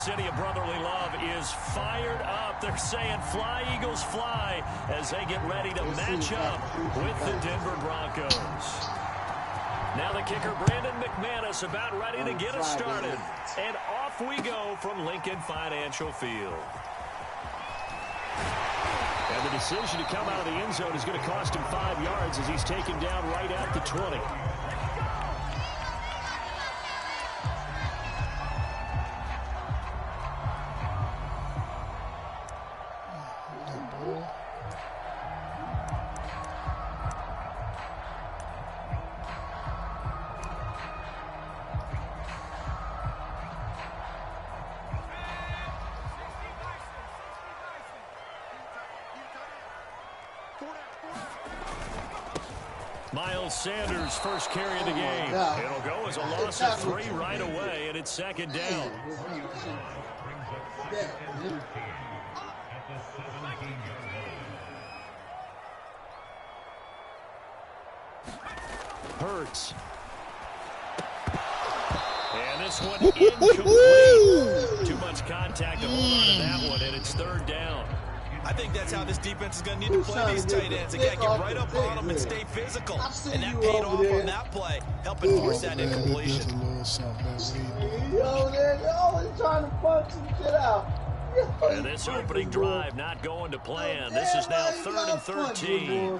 City of Brotherly Love is fired up. They're saying fly, Eagles, fly as they get ready to match up with the Denver Broncos. Now the kicker, Brandon McManus, about ready to get us started. And off we go from Lincoln Financial Field. And the decision to come out of the end zone is going to cost him 5 yards as he's taken down right at the 20. Miles Sanders' first carry of the game. It'll go as a loss of 3 right away, and it's second down. Hurts. And this one incomplete. Too much contact to hold on to that one, and it's third down. I think that's how this defense is going to need to play these tight ends. They got to get right up on them and stay physical. And that paid off on that play, helping force that incompletion. Yo, they're always trying to punch some shit out. And this opening drive not going to plan. This is now 3rd and 13.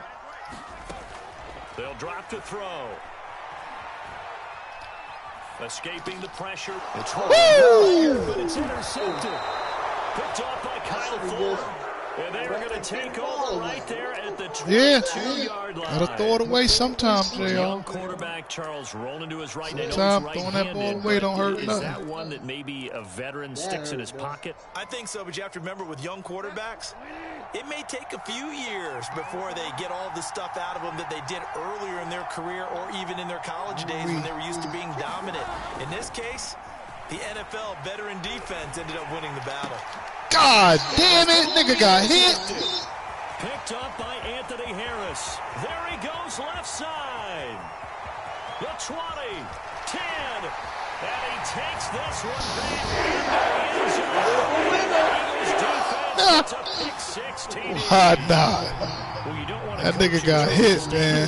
They'll drop to throw. Escaping the pressure. It's right, but it's intercepted. Picked off by Kyle Ford. And they are going to take over right there at the 22-yard line. Gotta throw it away sometimes, Young quarterback Charles rolling to his right. Sometimes throwing that ball away don't hurt nothing. Is that one that maybe a veteran sticks in his pocket? I think so, but you have to remember with young quarterbacks, it may take a few years before they get all the stuff out of them that they did earlier in their career or even in their college days when they were used to being dominant. In this case, the NFL veteran defense ended up winning the battle. God damn it, nigga got hit. Picked up by Anthony Harris. There he goes left side. The 20, 10, and he takes this one back into the end zone. It's a pick 16. Why not? That nigga got hit, man.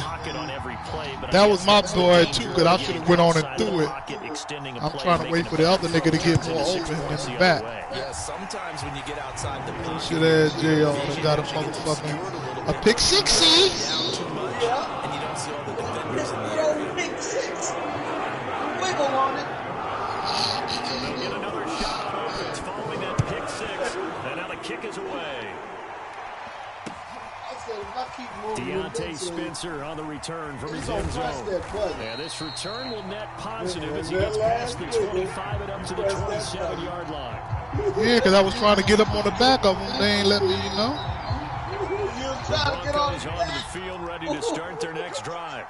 That was my boy too, because I should have went on and threw it. I'm trying to wait for the other nigga to get more open in the back. Yeah, sometimes when you get outside the pocket, shit ass J.O. got a motherfucking a pick 60. And you don't see all the defenders in the area. Pick 6. Wiggle on it. They'll get another shot on offense following that pick 6. And now the kick is away. Deontay Spencer on the return from his end zone. And this return will net positive as he gets past the 25 and up to the 27-yard line. Yeah, because I was trying to get up on the back of them. They ain't let me, you know. The Broncos onto the field ready to start their next drive.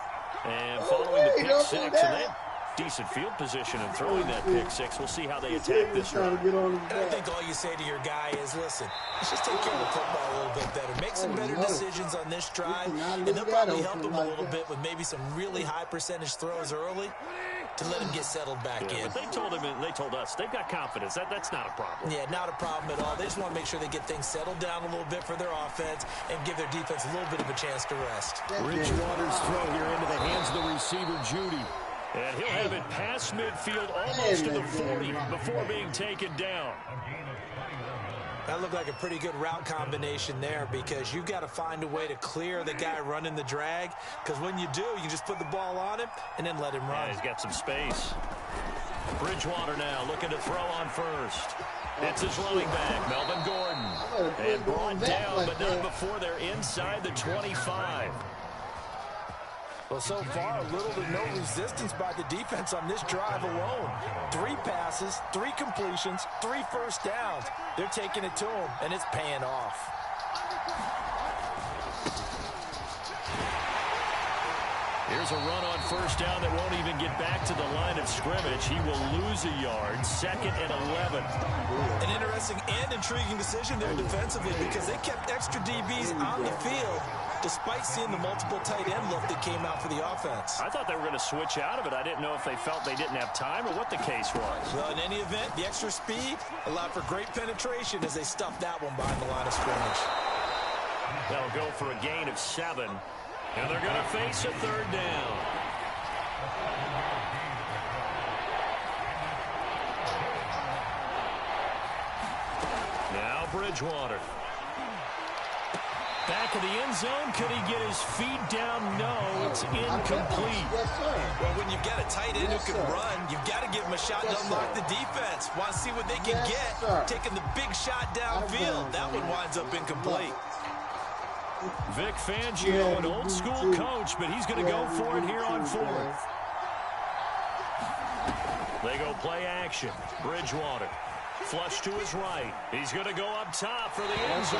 And following the pick 6, and they have decent field position in throwing that pick 6. We'll see how they attack this run. I think all you say to your guy is, listen, let's just take care of the football a little bit better. Make some better decisions on this drive, and they'll probably help him a little bit with maybe some really high percentage throws early to let him get settled back in. But they told us they've got confidence. That's not a problem. Yeah, not a problem at all. They just want to make sure they get things settled down a little bit for their offense and give their defense a little bit of a chance to rest. Bridgewater's throw here into the hands of the receiver, Judy. And he'll have it past midfield almost to the 40 before being taken down. That looked like a pretty good route combination there because you've got to find a way to clear the guy running the drag, because when you do, you just put the ball on him and then let him run. Yeah, he's got some space. Bridgewater now looking to throw on first. It's his running back, Melvin Gordon. And brought down, but not before they're inside the 25. Well, so far, little to no resistance by the defense on this drive alone. 3 passes, 3 completions, 3 first downs. They're taking it to him, and it's paying off. Here's a run on first down that won't even get back to the line of scrimmage. He will lose a yard, 2nd and 11. An interesting interesting and intriguing decision there defensively because they kept extra DBs on the field despite seeing the multiple tight end look that came out for the offense. I thought they were going to switch out of it. I didn't know if they felt they didn't have time or what the case was. Well, in any event, the extra speed allowed for great penetration as they stuffed that one behind the line of scrimmage. They'll go for a gain of 7, and they're going to face a 3rd down. Now Bridgewater. Back of the end zone. Could he get his feet down? No, it's incomplete. Well, when you've got a tight end who can run, you've got to give him a shot to unlock the defense. Want to see what they can get. Taking the big shot downfield. That one winds up incomplete. Vic Fangio, an old school coach, but he's going to go for it here on 4th. They go play action. Bridgewater. Flush to his right. He's going to go up top for the end zone.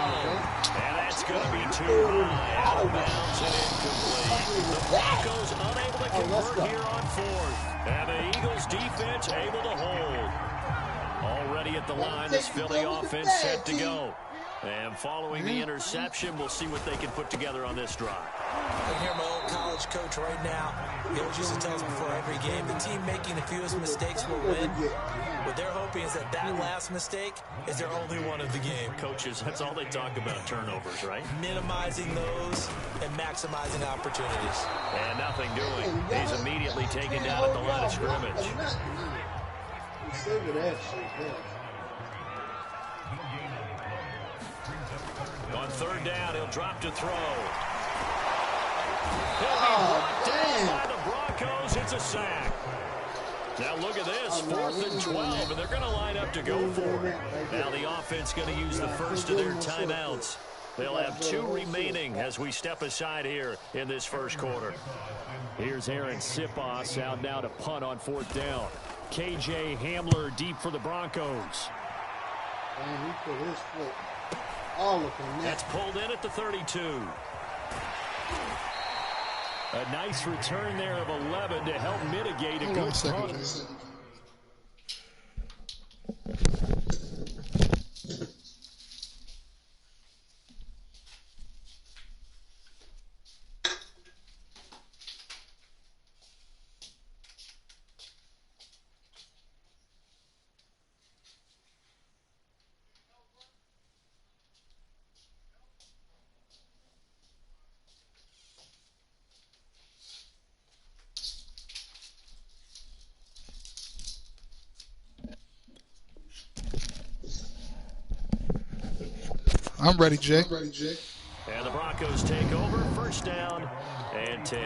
And that's going to be too high. Out of bounds and incomplete. The Broncos unable to convert here on 4th. And the Eagles defense able to hold. Already at the line, this Philly offense set to go. And following the interception, we'll see what they can put together on this drive. I hear my old college coach right now. He always used to tell us before every game, the team making the fewest mistakes will win. What they're hoping is that last mistake is their only one of the game. Coaches, that's all they talk about, turnovers, right? Minimizing those and maximizing opportunities. And nothing doing. He's immediately taken down at the line of scrimmage. On 3rd down, he'll drop to throw. He'll be brought down by the Broncos. It's a sack. Now look at this, 4th and 12, and they're going to line up to go for it. Now the offense going to use the first of their timeouts. They'll have 2 remaining as we step aside here in this first quarter. Here's Aaron Sipos out now to punt on 4th down. KJ Hamler deep for the Broncos. And he put his foot all up in that. That's pulled in at the 32. A nice return there of 11 to help mitigate a good punt. I'm ready, Jay. And the Broncos take over. 1st down and 10.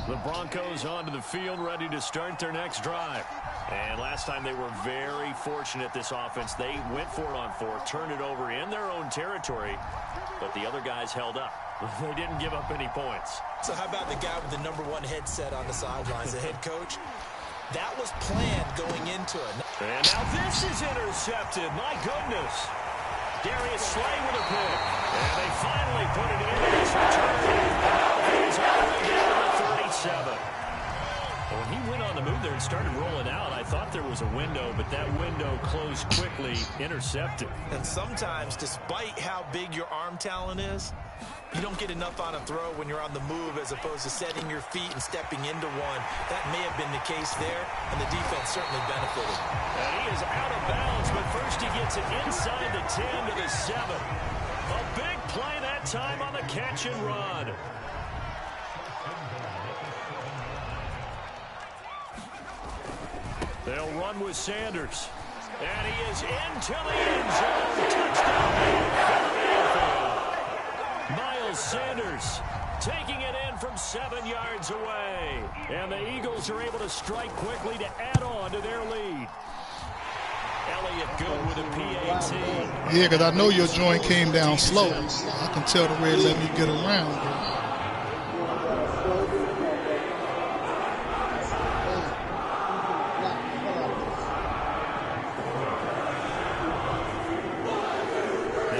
The Broncos onto the field, ready to start their next drive. And last time they were very fortunate, this offense. They went for it on 4th, turned it over in their own territory, but the other guys held up. They didn't give up any points. So how about the guy with the #1 headset on the sidelines, the head coach? That was planned going into it. And now this is intercepted. My goodness. Darius Slay with a pick. And they finally put it in. It's returned. It's all the way down to the 37. When he went on the move there and started rolling out, I thought there was a window, but that window closed quickly, intercepted. And sometimes, despite how big your arm talent is, you don't get enough on a throw when you're on the move as opposed to setting your feet and stepping into one. That may have been the case there, and the defense certainly benefited. And he is out of bounds, but first he gets it inside the 10 to the 7. A big play that time on the catch and run. They'll run with Sanders. And he is into the end zone. Touchdown, Philadelphia. Miles Sanders taking it in from 7 yards away. And the Eagles are able to strike quickly to add on to their lead. Elliott good with a PAT. Yeah, because I know your joint came down slow. I can tell the way it let me get around, bro.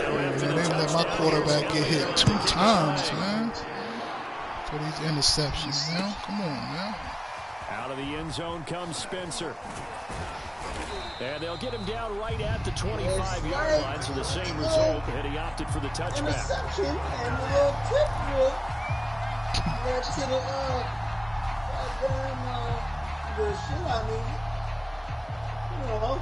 Man, they let my quarterback get hit 2 times, man. for these interceptions, man. Come on, man. Out of the end zone comes Spencer. And they'll get him down right at the 25-yard line, so the same result, and he opted for the touchback. Interception and a little tip drill led to the shit I needed. You know.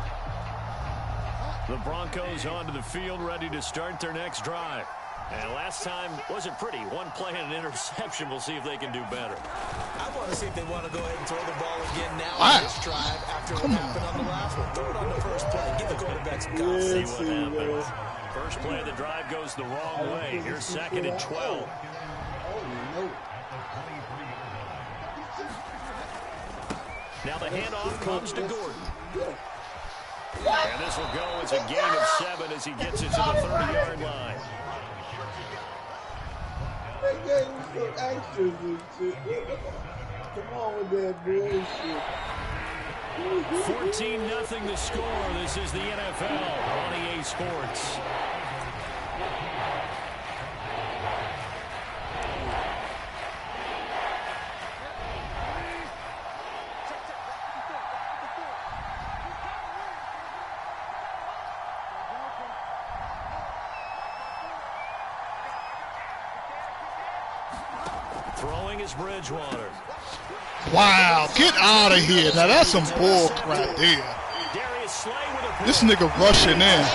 The Broncos onto the field, ready to start their next drive. And last time wasn't pretty. One play and an interception. We'll see if they can do better. I want to see if they want to go ahead and throw the ball again now on this drive after what happened on the last one. Throw it on the first play. Give the quarterback some confidence. See what happens. First play of the drive goes the wrong way. Here's 2nd and 12. Now the handoff comes to Gordon. And this will go as a gain of 7 as he gets it to the 30-yard line. They gave me some extras and shit. Come on with that bullshit. 14-0 the score. This is the NFL on EA Sports. Throwing is Bridgewater. Wow, get out of here. Now that's some bull crap there. This nigga rushing in. And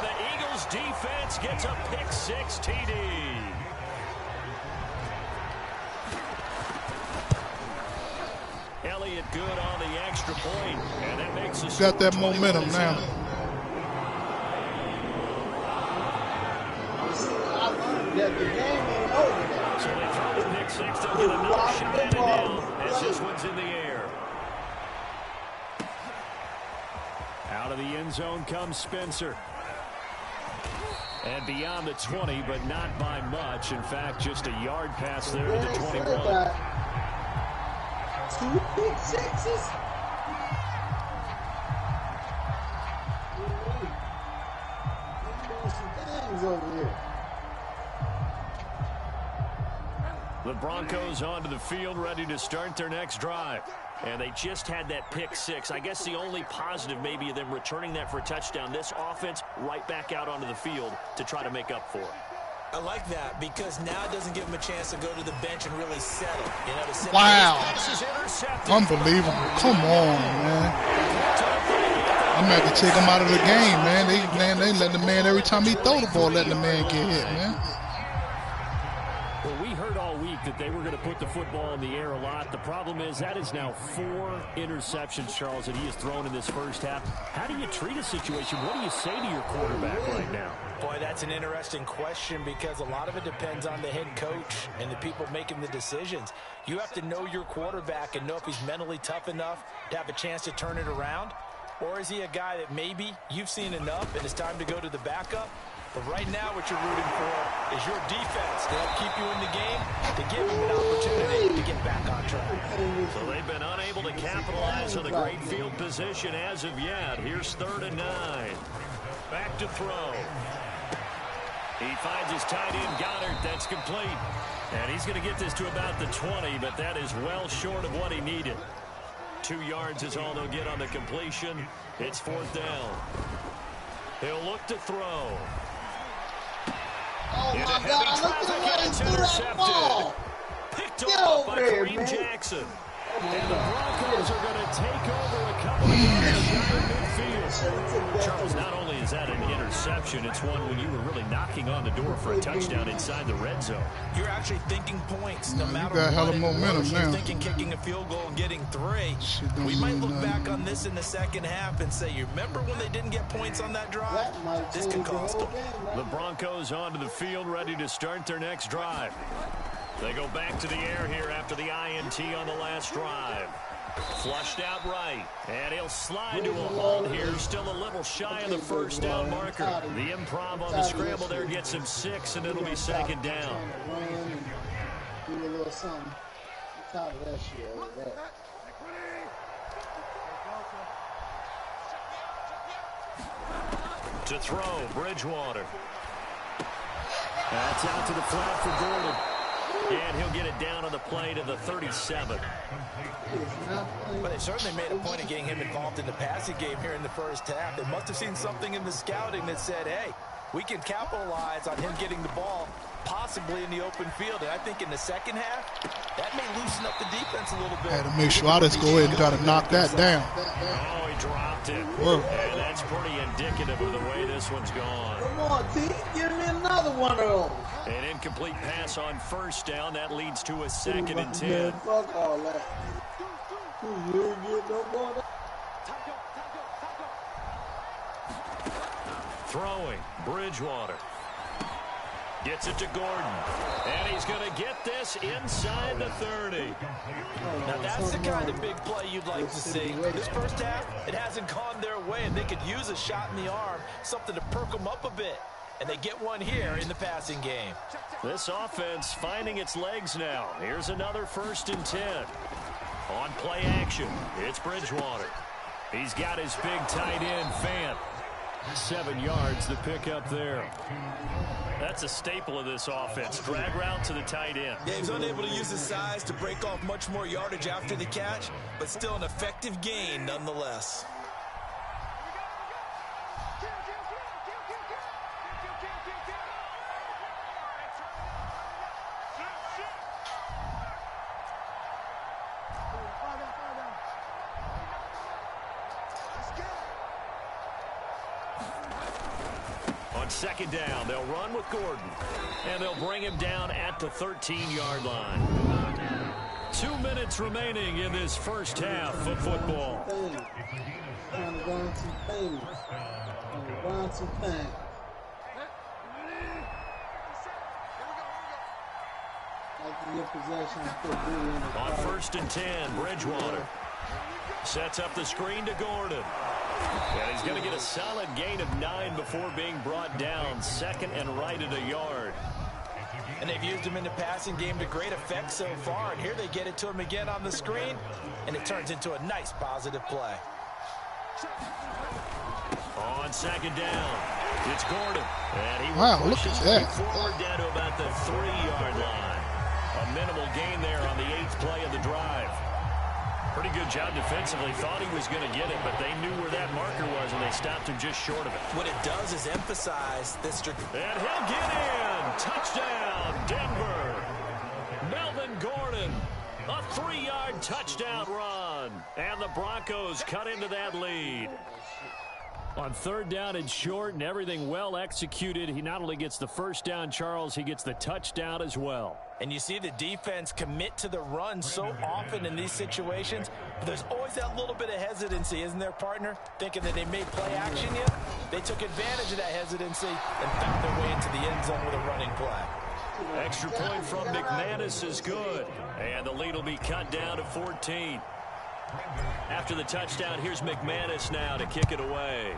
the Eagles defense gets a pick-6 TD. Elliott good on the extra point, and that makes us got that momentum now. That the game ain't over. So they throw the pick-6. They'll get another shot at it now as this one's in the air. Out of the end zone comes Spencer. And beyond the 20, but not by much. In fact, just a yard pass there to the 21. 2 pick-6s? Doing some things over here. The Broncos onto the field, ready to start their next drive. And they just had that pick-6. I guess the only positive maybe of them returning that for a touchdown. This offense right back out onto the field to try to make up for it. I like that because now it doesn't give them a chance to go to the bench and really settle. You know, to sit wow. Unbelievable. Come on, man. I'm going to have to take him out of the game, man. They let the man, every time he throw the ball, letting the man get hit, man. Well, we heard all week that they were going to put the football in the air a lot. The problem is that is now 4 interceptions, Charles, that he has thrown in this first half. How do you treat a situation? What do you say to your quarterback right now? Boy, that's an interesting question because a lot of it depends on the head coach and the people making the decisions. You have to know your quarterback and know if he's mentally tough enough to have a chance to turn it around. Or is he a guy that maybe you've seen enough and it's time to go to the backup? But right now what you're rooting for is your defense to help keep you in the game, to give him an opportunity to get back on track. So they've been unable to capitalize on the great field position as of yet. Here's 3rd and 9. Back to throw. He finds his tight end, Goddard. That's complete. And he's going to get this to about the 20, but that is well short of what he needed. 2 yards is all they'll get on the completion. It's 4th down. He'll look to throw. Oh my God, look at the way he threw that ball. Picked off by Kareem Jackson. And the Broncos are going to take over a couple of yards in midfield. Charles, not only is that an interception, it's one when you were really knocking on the door for a touchdown inside the red zone. You're actually thinking points no matter got what. hella momentum now. You're thinking kicking a field goal and getting 3. We might look back on this in the second half and say, you remember when they didn't get points on that drive? This could cost them. The Broncos onto the field, ready to start their next drive. They go back to the air here after the INT on the last drive. Flushed out right, and he'll slide to a halt here. Still a little shy of the first down marker. The improv on the scramble there gets him 6, and it'll be 2nd down. Do a little something. Top of that shit over there. To throw, Bridgewater. That's out to the flat for Gordon. And he'll get it down on the play to the 37. But they certainly made a point of getting him involved in the passing game here in the first half. They must have seen something in the scouting that said, hey, we can capitalize on him getting the ball possibly in the open field. And I think in the second half, that may loosen up the defense a little bit. I had to make sure I just go ahead and try to knock that down. Oh, he dropped it. Whoa. And that's pretty indicative of the way this one's gone. Come on, T. Give me another one of those. An incomplete pass on first down. That leads to a 2nd and 10. Fuck all that. You ain't get no more. Throwing, Bridgewater. Gets it to Gordon. And he's going to get this inside the 30. Now that's the kind of big play you'd like to see. This first half, it hasn't gone their way, and they could use a shot in the arm, something to perk them up a bit. And they get one here in the passing game. This offense finding its legs now. Here's another 1st and 10. On play action, it's Bridgewater. He's got his big tight end, Fant. 7 yards the pick up there. That's a staple of this offense. Drag route to the tight end. Yeah, he's unable to use his size to break off much more yardage after the catch, but still an effective gain nonetheless. On 2nd down, they'll run with Gordon. And they'll bring him down at the 13-yard line. 2 minutes remaining in this first half of football. On 1st and 10, Bridgewater sets up the screen to Gordon. And he's going to get a solid gain of 9 before being brought down. 2nd and right at a yard. And they've used him in the passing game to great effect so far. And here they get it to him again on the screen. And it turns into a nice positive play. On 2nd down, it's Gordon. And he pushes forward down to about the 3-yard line. A minimal gain there on the 8th play of the drive. Pretty good job defensively. Thought he was going to get it, but they knew where that marker was, and they stopped him just short of it. What it does is emphasize this. And he'll get in. Touchdown, Denver. Melvin Gordon, a 3-yard touchdown run. And the Broncos cut into that lead. On 3rd down and short and everything well executed, he not only gets the first down, Charles, he gets the touchdown as well. And you see the defense commit to the run so often in these situations. But there's always that little bit of hesitancy, isn't there, partner? Thinking that they may play action yet. They took advantage of that hesitancy and found their way into the end zone with a running play. Extra point from McManus is good. And the lead will be cut down to 14. After the touchdown, here's McManus now to kick it away.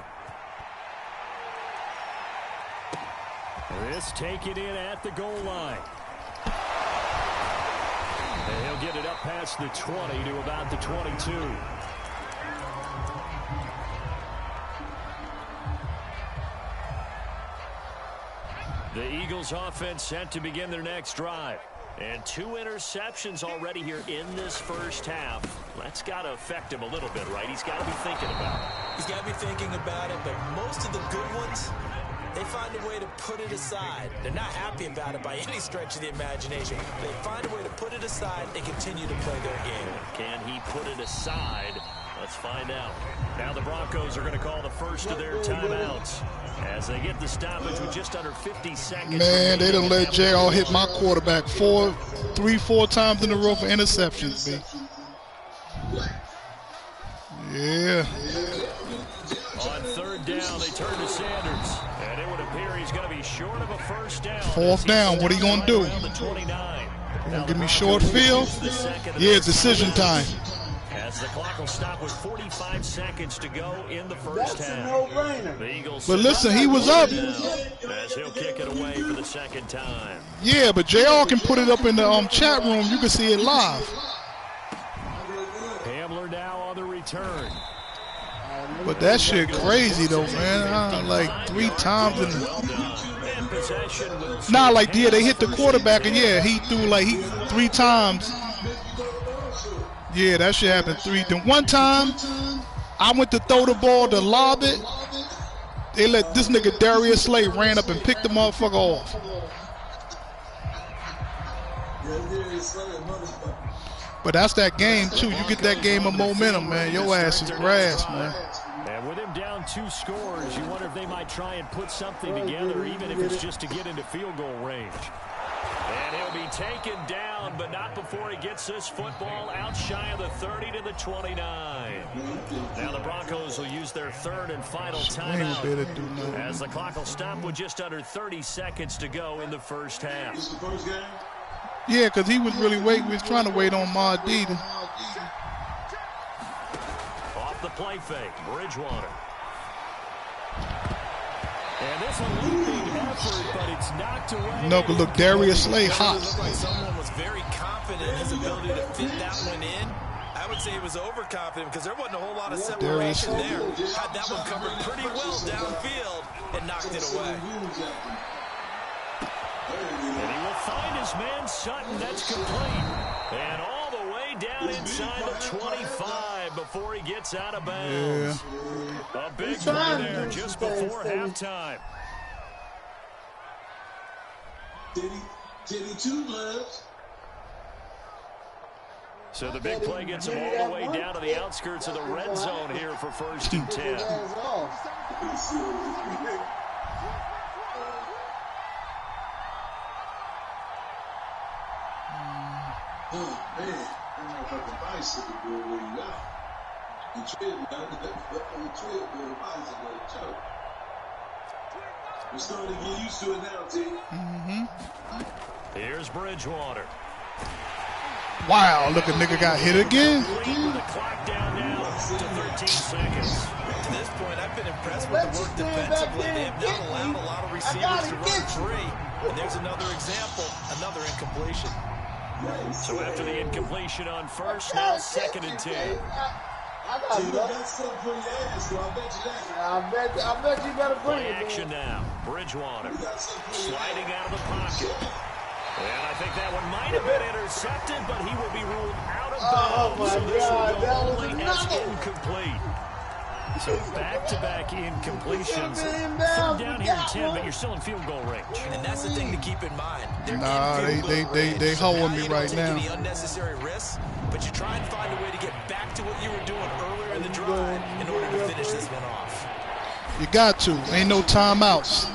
This taken in at the goal line. And he'll get it up past the 20 to about the 22. The Eagles offense set to begin their next drive. And 2 interceptions already here in this first half. That's got to affect him a little bit, right? He's got to be thinking about it. He's got to be thinking about it, but most of the good ones, they find a way to put it aside. They're not happy about it by any stretch of the imagination. They find a way to put it aside and continue to play their game. Can he put it aside? Let's find out. Now the Broncos are going to call the first of their timeouts as they get the stoppage with just under 50 seconds. Man, they done let JR hit my quarterback 3-4 times in a row for interceptions, B. Yeah. On 3rd down, they turn to Sanders. And it would appear he's going to be short of a first down. 4th down, what are you going to do? You going to give me short field? Yeah, decision time. As the clock will stop with 45 seconds to go in the first half. No-brainer. The Eagles. But listen, he was up. As he'll kick it away for the 2nd time. Yeah, but JR can put it up in the chat room. You can see it live. Hamler now on the return. But that shit crazy though, man. Like 3 times in the... Well done. And possession will Nah, like, yeah, they hit the quarterback, and yeah, he threw like 3 times. Yeah, that shit happened 3. Then one time, I went to throw the ball to lob it. They let this nigga Darius Slay ran up and picked the motherfucker off. But that's that game too. You get that game of momentum, man. Your ass is grass, man. And with him down 2 scores, you wonder if they might try and put something together, even if it's just to get into field goal range. And he'll be taken down, but not before he gets this football out shy of the 30 to the 29. Now the Broncos will use their 3rd and final timeout as the clock will stop with just under 30 seconds to go in the first half. Yeah, because he was really waiting. He was trying to wait on Mahdi. Off the play fake, Bridgewater. And this a leaping effort, but it's knocked away. No, but look, Darius Slay hot. It looked like someone was very confident in his ability to fit that one in. I would say he was overconfident because there wasn't a whole lot of separation there. Had that one covered pretty well downfield and knocked it away. And he will find his man Sutton. That's complete. And all the way down inside the 25 before he gets out of bounds. Yeah. A big play there just before halftime. So the big play gets him all the way down to the outskirts of the red zone here for 1st and 10. Oh, man. I'm going to put the bicycle where you got. The treadmill, the bicycle, the choke. We're starting to get used to it now, T. Here's Bridgewater. Wow, look, a nigga got hit again. The clock down now to 13 seconds. To this point, I've been impressed with the work defensively. They have not allowed a lot of receivers to run free. And there's another example, another incompletion. So after the incompletion on first, now 2nd and 10. I bet you better bring it. Action now. Bridgewater sliding out of the pocket. And I think that one might have been intercepted, but he will be ruled out of bounds. So this will go only as incomplete. So back-to-back incompletions. 3rd down here and 10, but you're still in field goal range. And that's the thing to keep in mind. Nah, they holding me right now. Any unnecessary risks, but you try and find a way to get back to what you were doing earlier in the drive in order to finish this one off. You got to. Ain't no timeouts.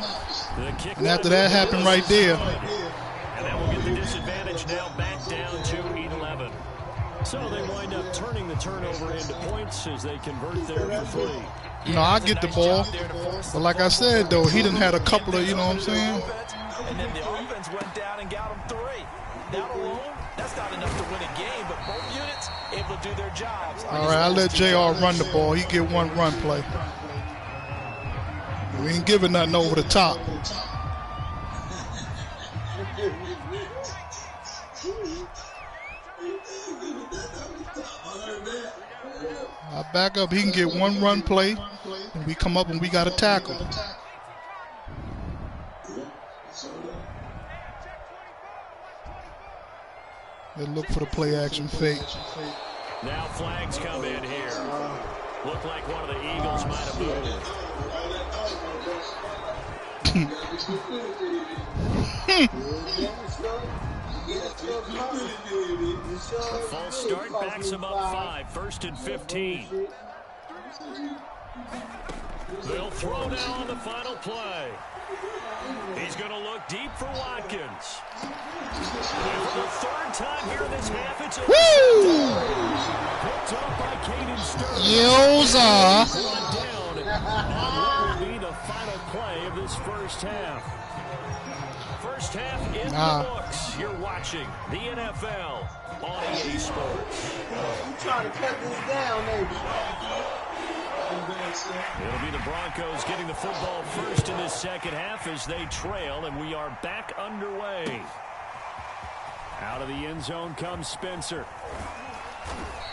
And after that happened right there. And that will get the disadvantage now back down to 11. So they wind up turning the turnover into points as they convert there for 3. You know, I get the ball. But like I said, though, he done had a couple of, you know what I'm saying? And then the offense went down and got him 3. That alone, that's not enough to win a game, but both units able to do their jobs. All right, I let JR run the ball. He get one run play. We ain't giving nothing over the top. I back up. He can get one run play, and we come up and we got to tackle. They look for the play action fake. Now flags come in here. Look like one of the Eagles might have moved. The false start backs him up 5. 1st and 15. They'll throw now on the final play. He's going to look deep for Watkins. And for the 3rd time here in this half, it's a picked up by Caden Sterling. Yoza. What will be the final play of this first half? First half in the books. You're watching the NFL on EA Sports. I'm trying to cut this down, maybe. It'll be the Broncos getting the football first in this second half as they trail, and we are back underway. Out of the end zone comes Spencer.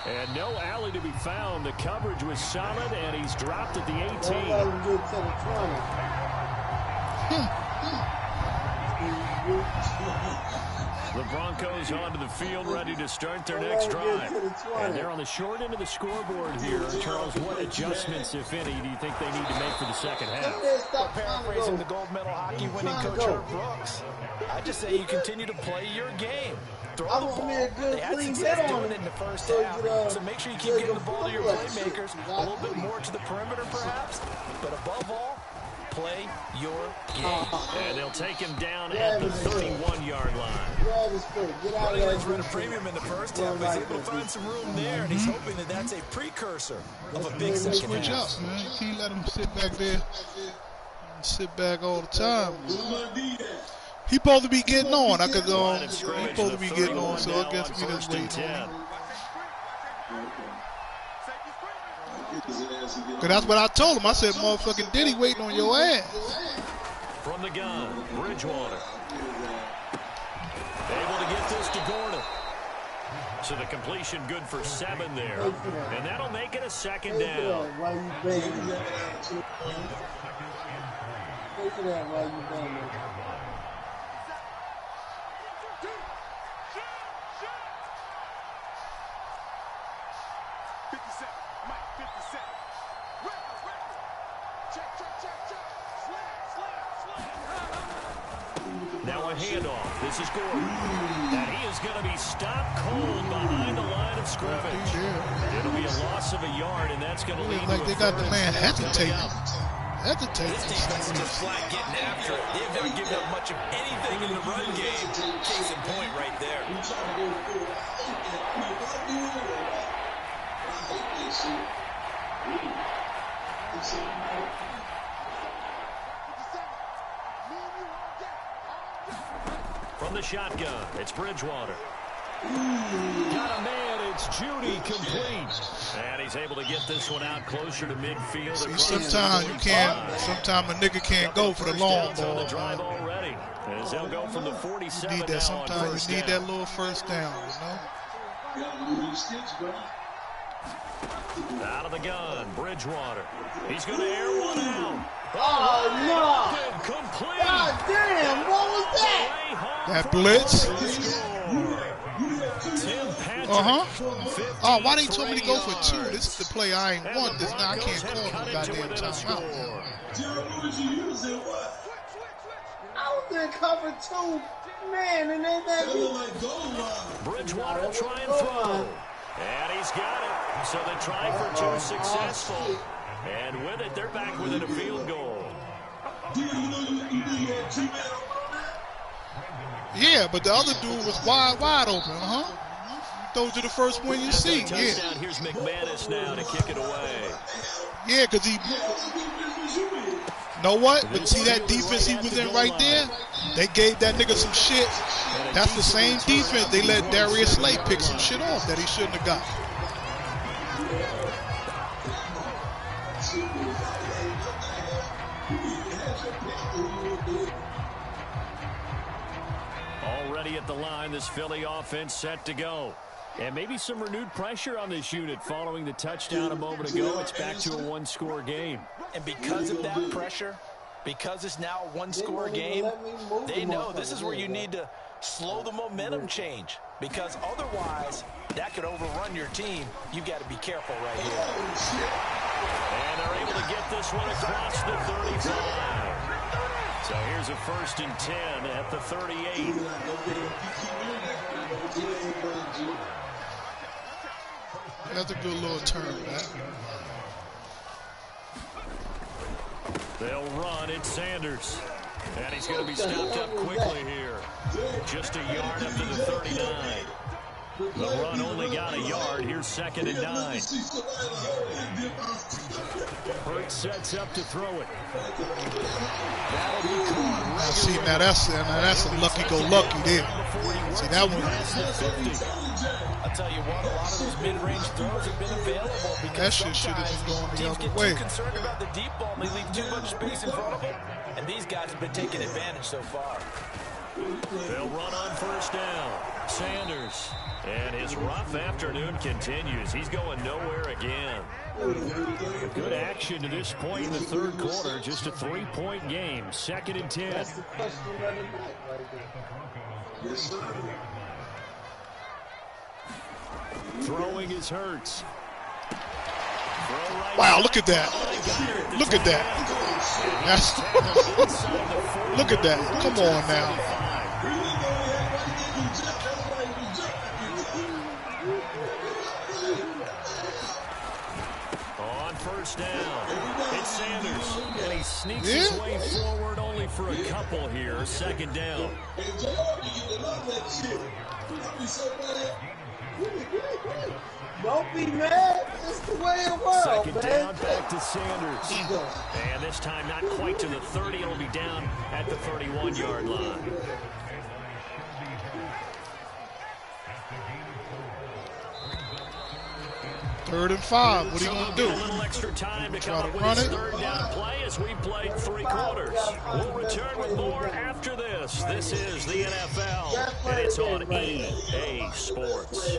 And no alley to be found. The coverage was solid, and he's dropped at the 18. The Broncos onto the field, ready to start their next drive. And they're on the short end of the scoreboard here. Charles, what adjustments, if any, do you think they need to make for the second half? Well, paraphrasing the gold medal hockey winning coach Herb Brooks, I just say you continue to play your game. Throw the ball. They had success doing it in the first half. So make sure you keep getting the ball to your playmakers. A little bit more to the perimeter, perhaps. But above all, play your game. And they'll take him down at the 31-yard line. Running lanes were at a premium in the first half. He's able to find some room there, and he's hoping that that's a precursor of a big second switch half. up, man. You can't let him sit back there. Sit back all the time. He supposed to be getting on. He supposed to be getting on, so I guess we just wait on him. Cause that's what I told him. I said, motherfucking Diddy waiting on your ass. From the gun, Bridgewater. Able to get this to Gordon. So the completion good for 7 there. And that'll make it a second down. Now a handoff. This is Gordon. And he is going to be stopped cold behind the line of scrimmage. It'll be a loss of a yard, and that's going to lead like to they got the man hesitating. This defense is just flat getting after it. They've never given up much of anything in the run game. Case in point right there. From the shotgun, it's Bridgewater. Got a man, it's Judy, complete. And he's able to get this one out closer to midfield. See, sometimes you can't, sometimes a nigga can't go for the long ball. The drive already, as they'll go from the 47 you need that, sometimes you need that little first down, you know? Out of the gun, Bridgewater. He's going to air one out. Oh, no. Complete. God damn, what was that? That blitz. Oh, why didn't you tell me to go for 2? This is the play I ain't want this. Now I can't call no goddamn timeout. I was in cover 2, man, and they let me. Bridgewater will try and throw. And he's got it. So the try for 2 successful. And with it, they're back within a field goal. Yeah, but the other dude was wide open, Those are the first one you see. Yeah. Here's McManus now to kick it away. Yeah, because he. Know what? But see that defense he was in right there? They gave that nigga some shit. That's the same defense they let Darius Slay pick some shit off that he shouldn't have got. Already at the line, this Philly offense set to go. And maybe some renewed pressure on this unit following the touchdown a moment ago. It's back to a 1-score game. And because of that pressure, because it's now a 1-score game, they know this is where you need to slow the momentum change. Because otherwise, that could overrun your team. You've got to be careful right here. And they're able to get this one across the 35. So here's a 1st and 10 at the 38. That's a good little turn back. They'll run. It's Sanders. And he's going to be stopped up quickly here. Just a yard up to the 39. The run only got a yard. Here's 2nd and 9. Hurts sets up to throw it. That'll be caught. Now, see, now that's a lucky-go-lucky there. See, that one. I'll tell you what, a lot of those mid-range throws have been available because that shit should have been going the other way. Too concerned about the deep ball and they leave too much space in front of them. And these guys have been taking advantage so far. They'll run on 1st down. Sanders. And his rough afternoon continues. He's going nowhere again. Good action to this point in the third quarter. Just a 3-point game. 2nd and 10. That's the question of the night right there. Yes, sir. Throwing is Hurts. Right, wow, look at that. Look at that. That's look at that. Come on now. On first down, it's Sanders, and he sneaks his way forward only for a couple here. 2nd down. Don't be mad. It's the way of the world, 2nd man. down, back to Sanders. And this time not quite to the 30. It'll be down at the 31-yard line. Third and 5. What are you going to do? A little extra time to come Try to up with run his it? 3rd down play as we played 3 quarters. We'll return with more after this. This is the NFL, and it's on EA Sports.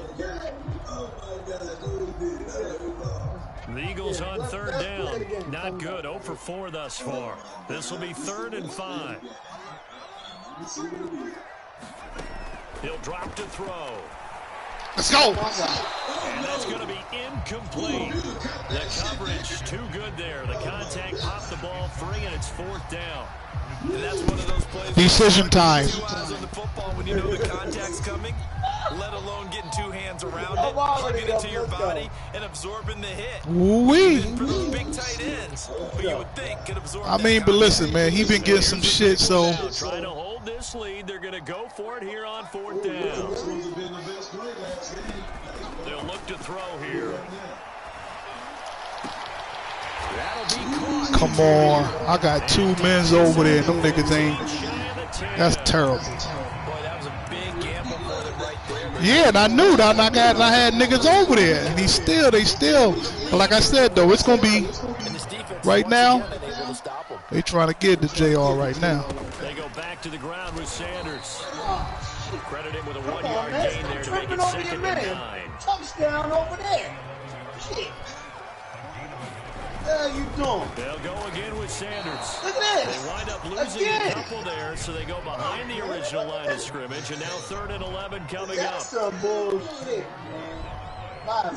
The Eagles on 3rd down. Not good. 0 for 4 thus far. This will be 3rd and 5. He'll drop to throw. Let's go. And that's going to be incomplete. The coverage too good there. The contact popped the ball free, and it's 4th down. And that's one of those plays. Decision time. 2 eyes on the football when you know the contact's coming, let alone getting 2 hands around it, hugging it to your body, and absorbing the hit. Woo-wee. For those big tight ends, who you would think could absorb I mean, but listen, man, he been getting some shit, so. Trying to hold this lead. They're going to go for it here on 4th down. They'll look to throw here. That'll be caught. Come on. I got 2 men over there. Them niggas ain't. That's terrible. Boy, that was a big gamble for them right there. Yeah, and I knew that. I had niggas over there. And they still. But like I said, though, it's going to be right now. They trying to get the JR right now. They go back to the ground with Sanders. Credit him with a 1-yard gain there to make it 2nd and 9. Touchdown over there. Shit. What are you doing? They'll go again with Sanders. Look at this. They wind up losing a couple there, so they go behind the original line of scrimmage, and now 3rd and 11 coming up. That's some bullshit, man. I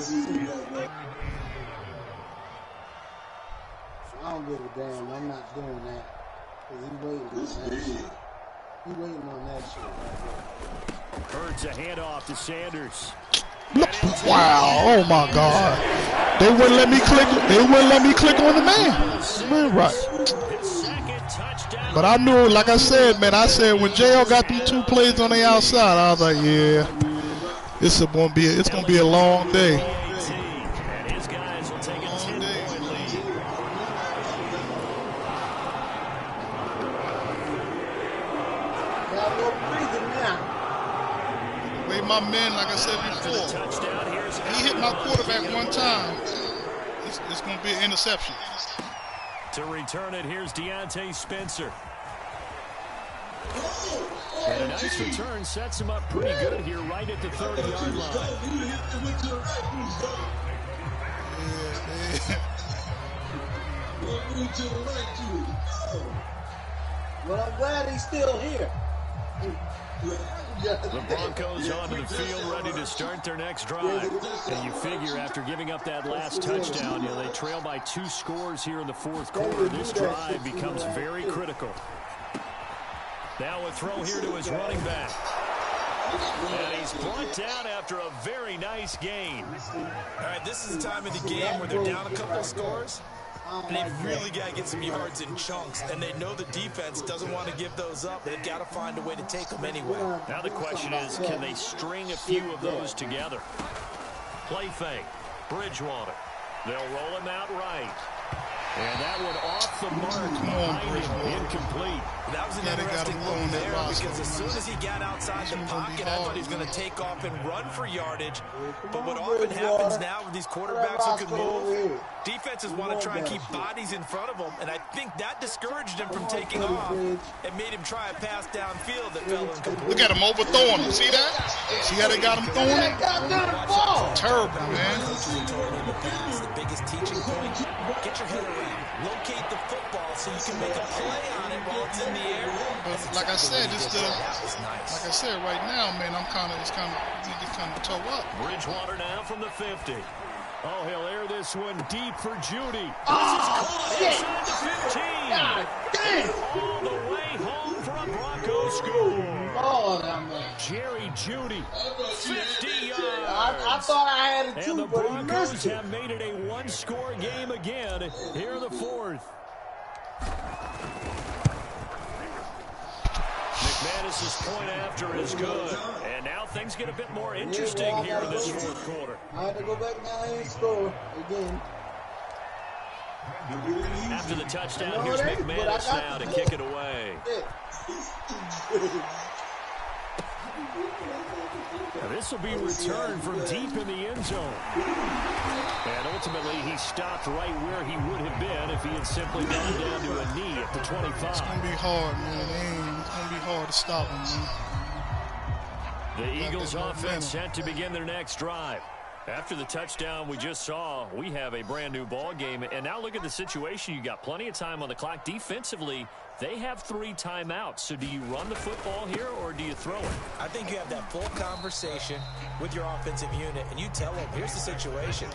don't give a damn. I'm not doing that. Because he waiting on that shit. He waiting on that shit right there. Hurts a handoff to Sanders. Wow. Oh, my God. They wouldn't let me click. They wouldn't let me click on the man. Man, right. But I knew, like I said, man, I said when JL got them 2 plays on the outside, I was like, yeah, it's going to be a long day. And his guys will take a 10-point lead. My men, like I said before, he hit my quarterback one time. It's going to be an interception. To return it, here's Deontay Spencer. And a nice return sets him up pretty good here right at the 30-yard line. Well, I'm glad he's still here. The Broncos onto the field ready to start their next drive. And you figure after giving up that last touchdown, they trail by 2 scores here in the 4th quarter. This drive becomes very critical. Now a throw here to his running back. And he's brought down after a very nice gain. All right, this is the time of the game where they're down a couple of scores. And they've really got to get some yards in chunks, and they know the defense doesn't want to give those up. They've got to find a way to take them anyway. Now the question is, can they string a few of those together? Play fake. Bridgewater. They'll roll him out right. And that one off the mark. Incomplete. That was an interesting move there because as soon as he got outside the pocket, I thought he was going to take off and run for yardage. But what often happens now with these quarterbacks who can move, defenses want to try and keep bodies in front of them, and I think that discouraged him from taking off and made him try a pass downfield that fell incomplete. Look at him overthrowing him. See that? See how they got him throwing it? Terrible, man. The biggest teaching point, get your head around. Locate the football so you can make a play on it while it's in the air. But like I said, like I said, right now, man, it's kind of toe up. Bridgewater now from the 50. Oh, he'll air this one deep for Judy. Oh, shit. Inside the 15. God damn. All the way home for a Broncos score. Oh, man. Jerry Judy, 50 yards. I thought I had it too, and the but he Broncos missed it. have made it a one-score game again here in the fourth. McManus's point after is good. And now things get a bit more interesting here in this fourth quarter. I had to go back now and score again. After the touchdown, here's McManus now to kick it away. Now this will be returned from deep in the end zone. And ultimately, he stopped right where he would have been if he had simply gone down to a knee at the 25. It's going to be hard, man. It's going to be hard to stop him, man. The Eagles offense set to begin their next drive. After the touchdown we just saw, we have a brand new ball game. And now look at the situation. You got plenty of time on the clock. Defensively, they have 3 timeouts. So do you run the football here or do you throw it? I think you have that full conversation with your offensive unit, and you tell them, here's the situation.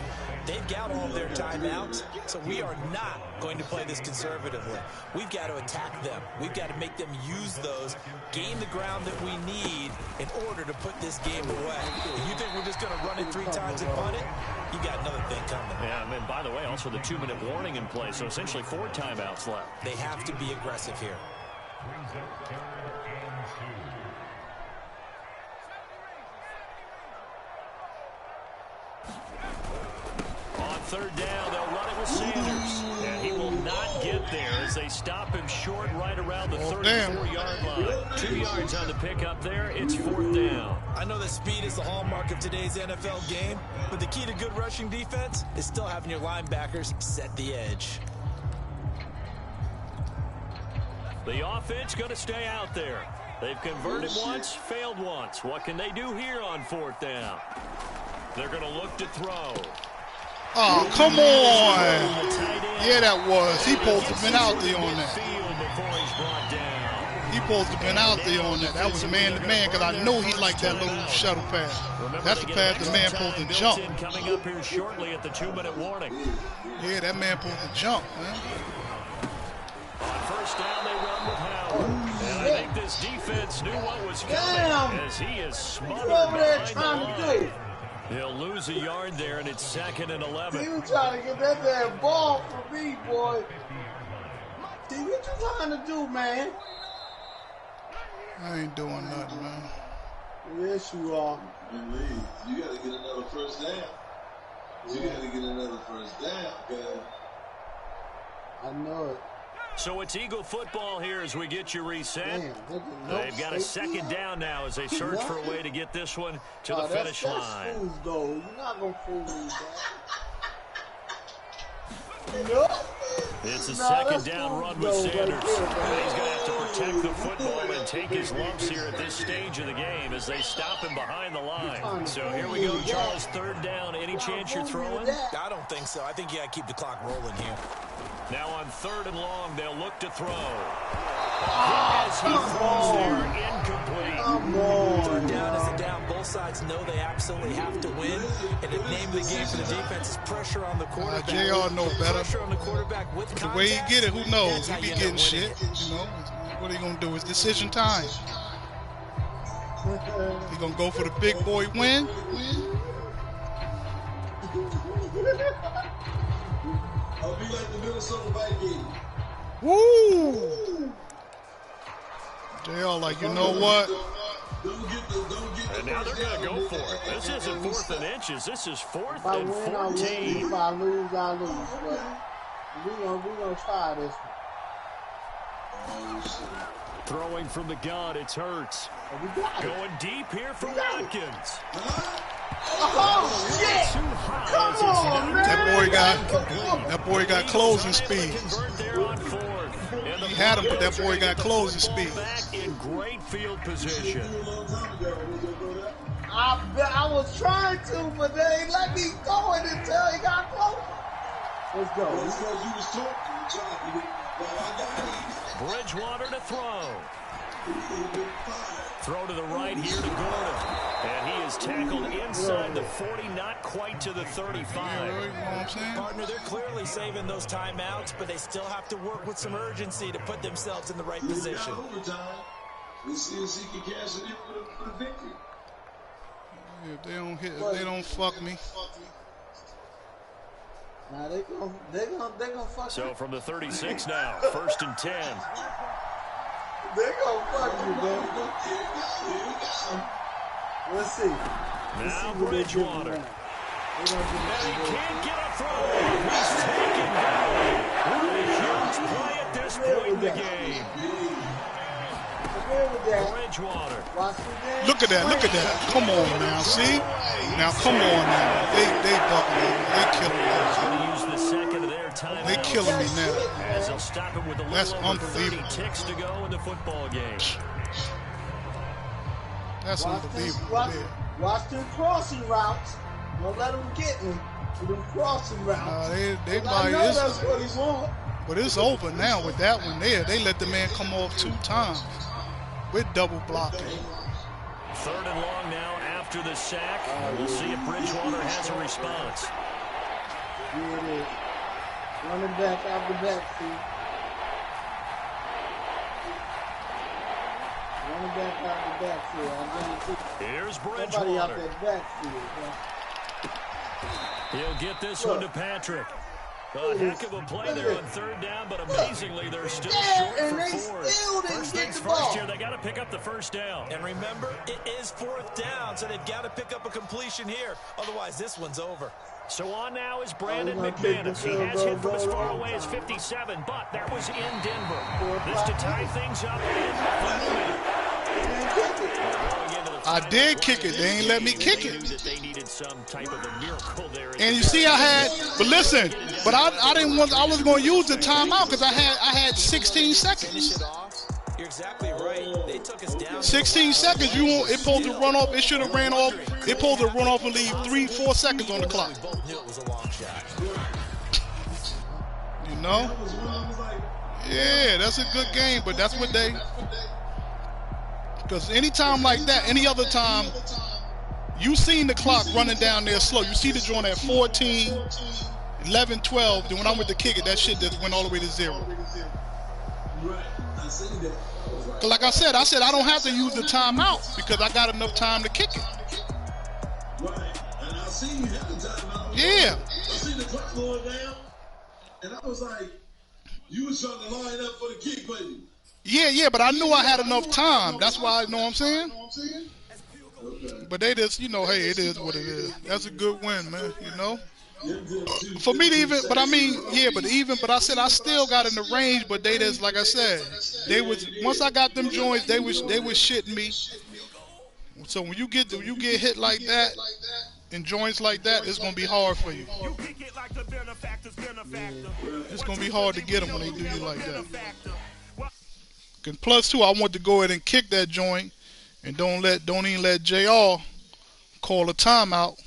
They've got all of their timeouts, so we are not going to play this conservatively. We've got to attack them. We've got to make them use those, gain the ground that we need in order to put this game away. And you think we're just going to run it 3 times and punt it? You got another thing coming. Yeah, and by the way, also the 2-minute warning in play, so essentially 4 timeouts left. They have to be aggressive here. On third down, they'll run it with Sanders. And he will not get there as they stop him short right around the 34-yard line. 2 yards on the pickup there. It's 4th down. I know that speed is the hallmark of today's NFL game, but the key to good rushing defense is still having your linebackers set the edge. The offense going to stay out there. They've converted once, failed once. What can they do here on 4th down? They're going to look to throw. Oh, come on. Yeah, that was. He supposed to have been out there on that. He supposed to have been out there on that. That was man-to-man because I know he liked that little shuttle pass. That's the pass the man supposed to jump. Coming up here shortly at the 2-minute warning. Yeah, that man supposed to jump, man. On first down, they run with Howard. And I think this defense knew what was coming as he is smothered behind the line. He'll lose a yard there, and it's 2nd and 11. He was trying to get that damn ball for me, boy. See, what you trying to do, man? I ain't doing nothing, man. Yes, you are. You got to get another first down. You got to get another first down, man. I know it. So it's Eagle football here as we get you reset. Damn, they've got a 2nd down now as they search for a way to get this one to the finish line. That's fool's goal. You're not going to fool me, bro. Nope. It's a 2nd down run with Sanders. He's going to have to protect the football and take his lumps here at this stage of the game as they stop him behind the line. So here we go, Charles, 3rd down. Any chance you're throwing? I don't think so. I think you got to keep the clock rolling here. Now on 3rd and long, they'll look to throw. As he throws there, incomplete. Third down is a down. Both sides know they absolutely have to win. And the name of the game for the defense is pressure on the quarterback. JR know better. Pressure on the quarterback with contact. The way he get it, who knows? He be getting shit. You know, what are you gonna do? It's decision time. He gonna go for the big boy win. I'll be like the Minnesota Vikings. Woo! JR, like, you know what? Don't get the and now they're going to go for it. This isn't 4th and inches. This is 4th If I and win, I win. 14. If I lose, I lose. But We gonna try this one. Throwing from the gun, it's Hurts. Going deep here for Watkins. Oh, shit! Come on, man! That boy got closing speed. He had him, but that boy got closing speed. Back in great field position. I was trying to, but they ain't let me go in until he got close. Let's go. Well, because you was talking, Bridgewater to throw. Throw to the right here to Gordon. And he is tackled inside the 40, not quite to the 35. Partner, they're clearly saving those timeouts, but they still have to work with some urgency to put themselves in the right position. Let's see if he can cash it in for the victory. If they don't hit, if they don't fuck me. Now they gonna fuck So you. from the 36 now, 1st and 10. They gonna fuck you, man. Let's see. Now Bridgewater. And he can't get a throw. He's taken down. What a huge play at this point in the game. Bridgewater. Look at that. Come on now, see? Now come on now. They bucking. They killing me. Use the second of their time. They killing me now. As they'll stop it with a That's little over 30 unbelievable. ticks to go in the football game. That's unbelievable. Watch them crossing routes. Don't let them get me to them crossing routes. They I know that's what he wants. But it's over now with that one there. They let the man come off 2 times with double blocking. 3rd and long now after the sack. We'll see if Bridgewater has a response. Yeah, it is. Running back out the backfield. Running back out the backfield. I'm going to see Here's somebody out Bridgewater. that backfield. He'll get this one to Patrick. A heck of a play there on 3rd down, but amazingly, they're still short and for they 4. still didn't First get things the first ball. here, they got to pick up the 1st down. And remember, it is 4th down, so they've got to pick up a completion here. Otherwise, this one's over. So on now is Brandon Oh, he's gonna McManus. take He the has hit from as field far goal away as line. 57, but that was in Denver. This to tie things up in I did kick it. They ain't let me kick it. They needed some type of a miracle there. And you see, but listen, but I didn't want. I was going to use the timeout because I had 16 seconds. You're exactly right. They took us down. 16 seconds. It supposed to run off. It should have ran off. It supposed to run off and leave 3-4 seconds on the clock. We both knew it was a long shot. You know? Yeah, that's a good game, but that's what they. Because any time like that, any other time, you seen the clock running down there slow. You see the joint at 14, 11, 12. Then when I went to kick it, that shit just went all the way to 0. Cause like I said I don't have to use the timeout because I got enough time to kick it. Right. And I seen you hit the timeout. Yeah. I seen the clock going down, and I was like, you was trying to line up for the kick, baby. Yeah, but I knew I had enough time. That's why, you know what I'm saying? But they just, hey, it is what it is. That's a good win, man, For me to even, but I mean, but I said I still got in the range, but they just, like I said, once I got them joints, they was shitting me. So when you get hit like that, and joints like that, it's going to be hard for you. It's going to be hard to get them when they do you like that. And plus, too, I want to go ahead and kick that joint and don't even let JR call a timeout